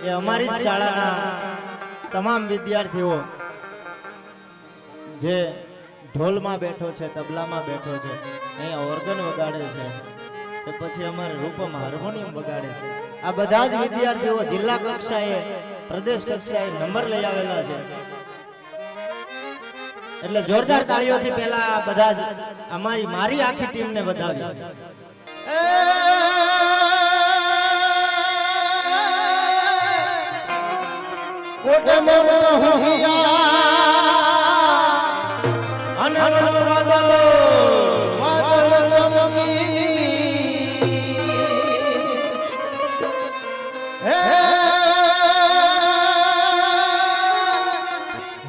એ અમારી જ શાળાના તમામ વિદ્યાર્થીઓ જે ઢોલમાં બેઠો છે, તબલામાં બેઠો છે, અહીંયા ઓર્ગન વગાડે છે, કે પછી અમારે રૂપમ હાર્મોનિયમ વગાડે છે, આ બધા જ વિદ્યાર્થીઓ જિલ્લા કક્ષાએ, પ્રદેશ કક્ષાએ નંબર લઈ આવેલા છે. એટલે જોરદાર તાળીઓથી પહેલા બધા જ મારી આખી ટીમને વધાવી. કોટે મોરનો હુંયા અને વાદળ ચમકી હે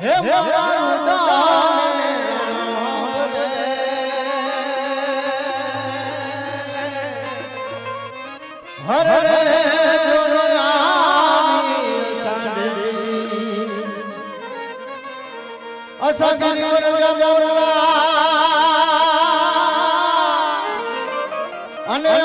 હે મારું દાને હરે અસાગરી વરજા મોરલા અને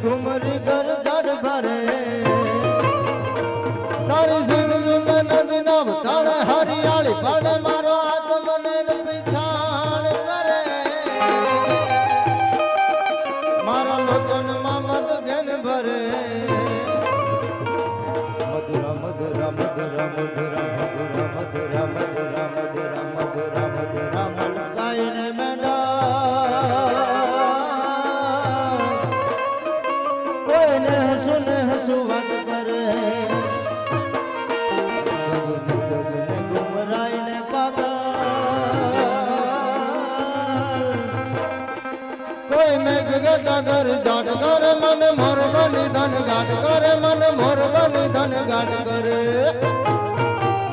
घुमरी घर जड़ भरे सारी सिंह नदी नव ताड़े हरियाली पड़े मारो आत्म ने पिछाण करे मारो लोचन ममद घन भरे मधुरा मधुरा मधुरा मधुरा मधुरा मधुरा मधुरा मधुरा मधुरा मधुरा मन गायने में કોઈ મેઘ ગટા કર જાટ કરે મન મોર બની ધન ગાટ કરે મન મોર બની ધન ગાટ કરે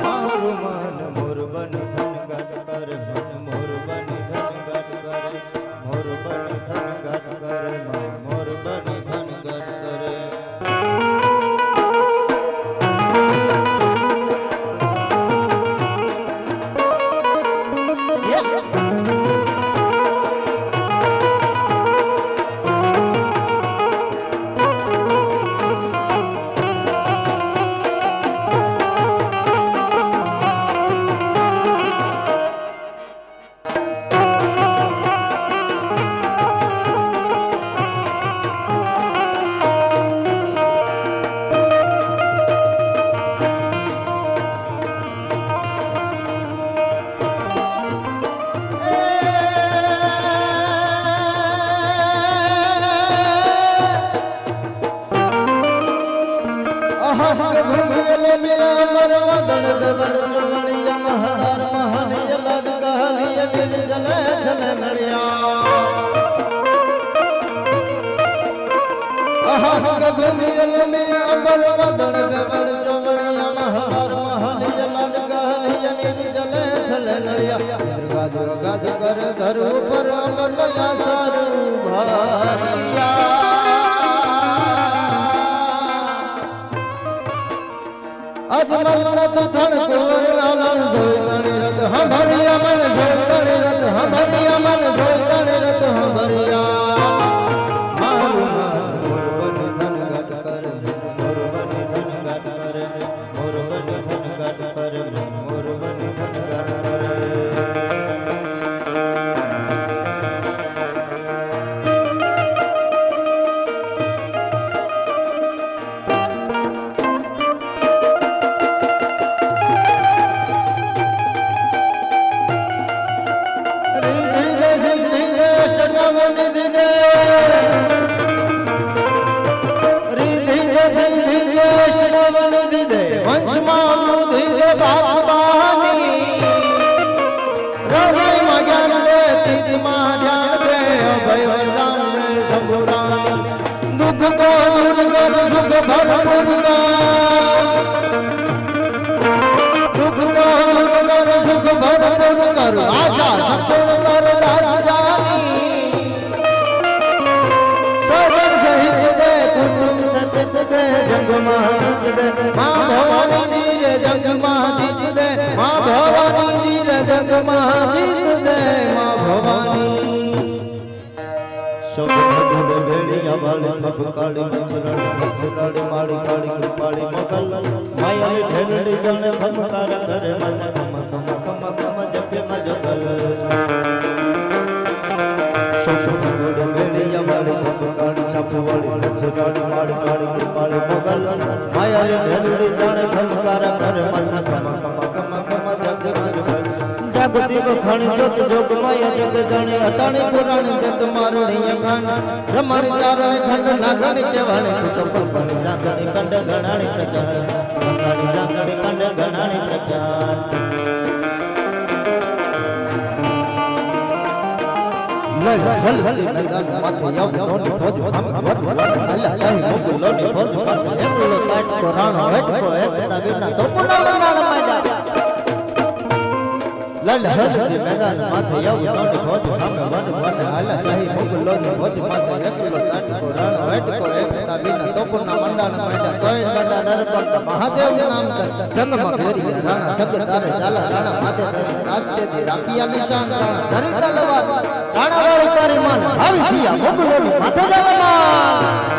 મારું મન મોર બની ધન ગાટ કરે મન મોર બની ધન ગાટ કરે મોર બની ધન ગાટ કરે મોર બની ધન ગાટ કરે ગાજ કર ધરુ પર અમરયા સારું ભારિયા અજમલ તું ધણ કોર આલણ જોઈ તણી રત હંભરિયા મન જોઈ તણી રત હંભરિયા મન જોઈ તણી રત હંભરિયા મારું મન મોર બની ધન ગાટ કરે મોર બની ધન ગાટ કરે મોર બની ધન ગાટ કરે મોર બની ધન ગાટ કરે આશા સંપૂર્ણ કર દાસ જાની સગન સહિત દે કુટુંબ સચિત દે જંગમાં જીત દે માં ભવાની રે જંગમાં જીત દે માં ભવાની રે જંગમાં જીત દે માં ભવાની શોભ વેળિયા વાલે ફબ કાળી મચરાડી માળી કાળી કૃપાળી મોગલ માયાની ઢેલડી જણે ફમકાર કરે મન કમ કમ કમ કમ જગે મજગલ શોભ વેળિયા વાલે ફબ કાળી છાપવાળી મચરાડી માળી કાળી કૃપાળી મોગલ માયાની ઢેલડી જણે ફમકાર કરે મન કમ કમ કમ કમ જગે મજગલ જાગતી વખાણી જોત જોગ માયા જગ જાણે અટાણી પુરાણી દત્ત મારણી અખાણ રમણી ચારણી ખંડ નાગણી કેવાણી તું તો પંકણી સાંગણી કંડ ગણાણી પ્રચાર પંકણી સાંગણી કંડ ગણાણી પ્રચાર હલ્દી મેદાન માથે યવ નોની ફોજ હમ વટ વટ અલ્લા શાહી મોગલ લોની ફોજ માથે એકલો કાટ કો રાણો હેટકો એકતા વિના તો પુના મંડાણ માંડ્યા લલ હલ્દી મેદાન માથે યવ નોની ફોજ હમ વટ વટ અલ્લા શાહી મોગલ લોની ફોજ માથે એકલો કાટ કો રાણો હેટકો એકતા વિના તો પુના મંડાણ માંડ્યા તોય નડા નરપત મહાદેવ નામ જંગમાં ઘેરિયા રાણા સગ તારે ચાલા રાણા માથે તારે કાતે દી રાખિયા નિશાન રાણા ધરી તલવાર રાણા વાળી તારી માન આવી થયા મોગલોની માથે જલમાં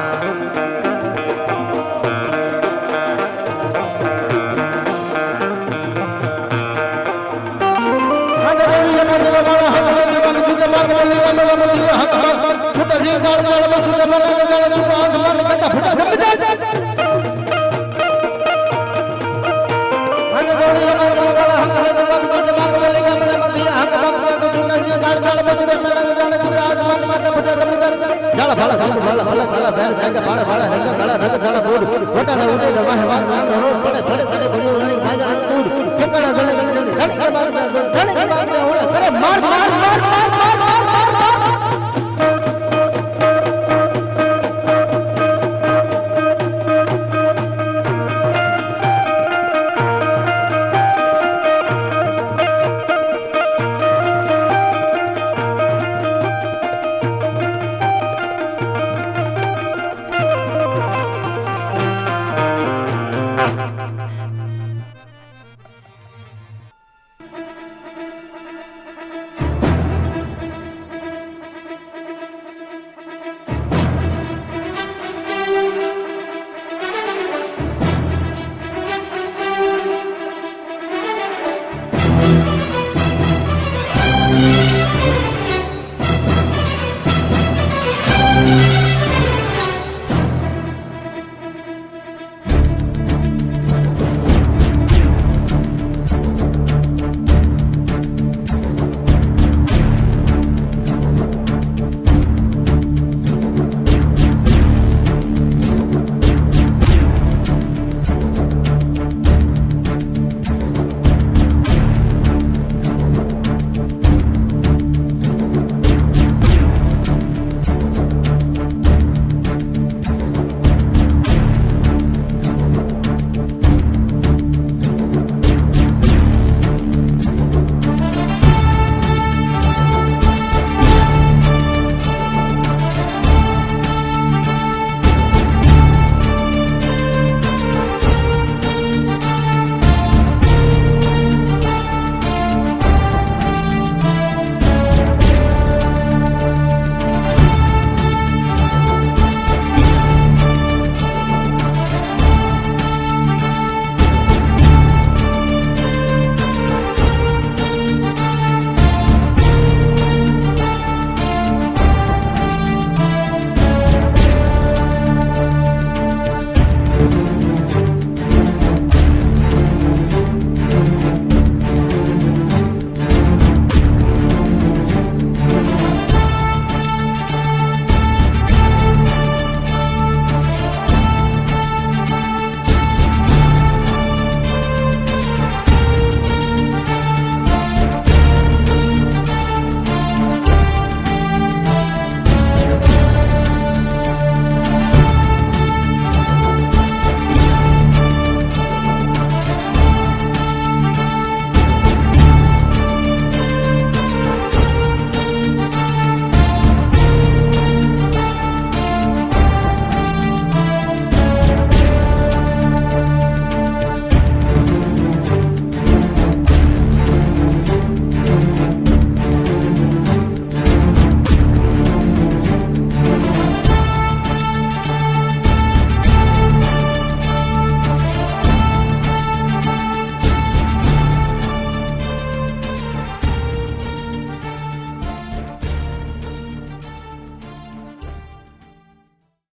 માર માર માર